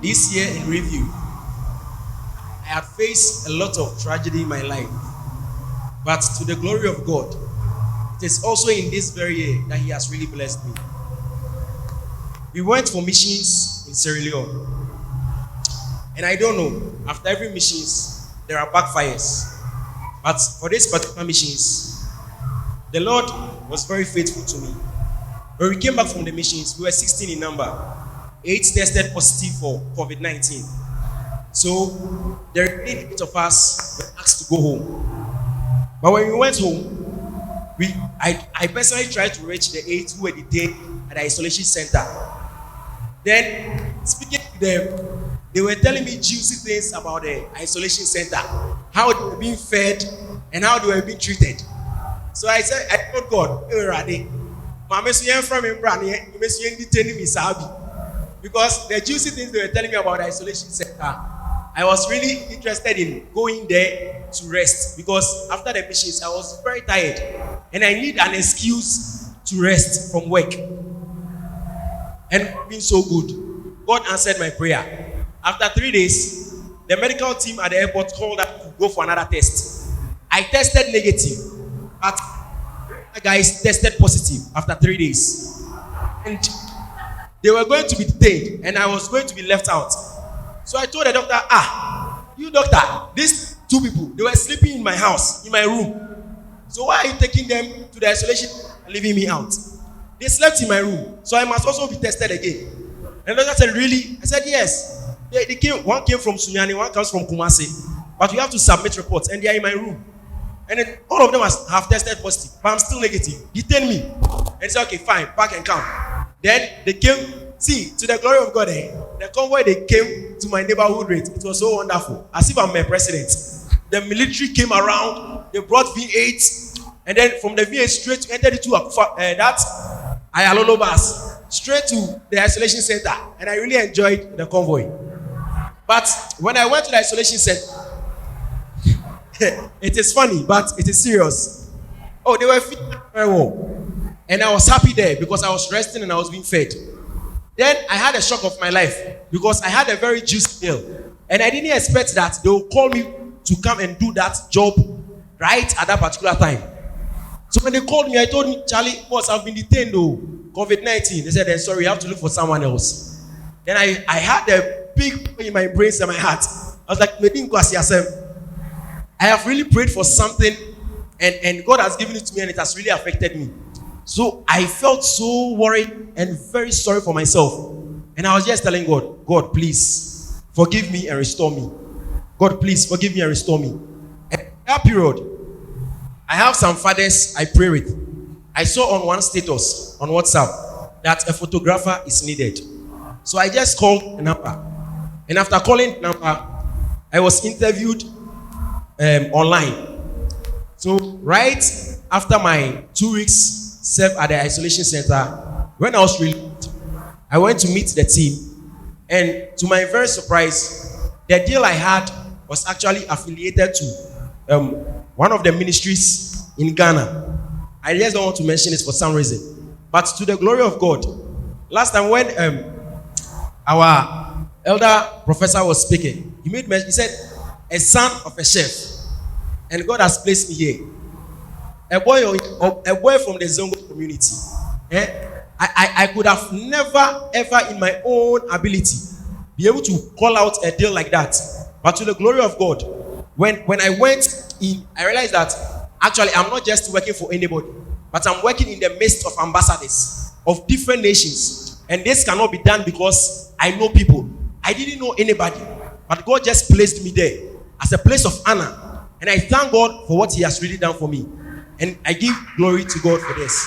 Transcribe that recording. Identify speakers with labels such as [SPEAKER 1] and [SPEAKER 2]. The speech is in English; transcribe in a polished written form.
[SPEAKER 1] This year in review, I had faced a lot of tragedy in my life, but to the glory of God, it is also in this very year that He has really blessed me. We went for missions in Sierra Leone, and I don't know, after every missions, there are backfires. But for this particular missions, the Lord was very faithful to me. When we came back from the missions, we were 16 in number. 8 tested positive for COVID-19. So the remaining 8 of us were asked to go home. But when we went home, I personally tried to reach the 8 who were detained at the isolation center. Then, speaking to them, they were telling me juicy things about the isolation center, how they were being fed and how they were being treated. So I said, I told God, because the juicy things they were telling me about the isolation center, I was really interested in going there to rest, because after the missions I was very tired and I need an excuse to rest from work. And being so good, God answered my prayer. After 3 days, the medical team at the airport called us to go for another test. I tested negative, but the guys tested positive after 3 days. And they were going to be detained and I was going to be left out. So I told the doctor, you doctor, these 2 people, they were sleeping in my house, in my room. So why are you taking them to the isolation and leaving me out? They slept in my room, so I must also be tested again. And the doctor said, really? I said, yes. They came, one came from Sunyani, one comes from Kumasi. But you have to submit reports and they are in my room. And then all of them have tested positive, but I'm still negative. Detain me. And said, okay, fine, back and come. Then they came, to the glory of God, the convoy, they came to my neighborhood rate. It was so wonderful, as if I'm a president. The military came around, they brought V8, and then from the V8 straight to enter into that Ayalolo bus, straight to the isolation center. And I really enjoyed the convoy. But when I went to the isolation center, it is funny, but it is serious. Oh, they were feeding very well. And I was happy there because I was resting and I was being fed. Then I had a shock of my life because I had a very juicy meal. And I didn't expect that they would call me to come and do that job right at that particular time. So when they called me, I told me, Charlie, boss, I've been detained though, COVID-19. They said, sorry, you have to look for someone else. Then I had a big pain in my brains and my heart. I was like, I have really prayed for something and God has given it to me and it has really affected me. So I felt so worried and very sorry for myself. And I was just telling God, God, please forgive me and restore me. God, please forgive me and restore me. And in that period, I have some fathers I pray with. I saw on one status on WhatsApp that a photographer is needed. So I just called a number. And after calling the number, I was interviewed online. So right after my 2 weeks served at the isolation center, when I was relieved, I went to meet the team. And to my very surprise, the deal I had was actually affiliated to one of the ministries in Ghana. I just don't want to mention it for some reason. But to the glory of God, last time when our elder professor was speaking, he said, a son of a chef. And God has placed me here. A boy from the Zongo community. I could have never, ever in my own ability be able to call out a deal like that. But to the glory of God, when I went in, I realized that actually I'm not just working for anybody, but I'm working in the midst of ambassadors of different nations. And this cannot be done because I know people. I didn't know anybody, but God just placed me there as a place of honor. And I thank God for what He has really done for me. And I give glory to God for this.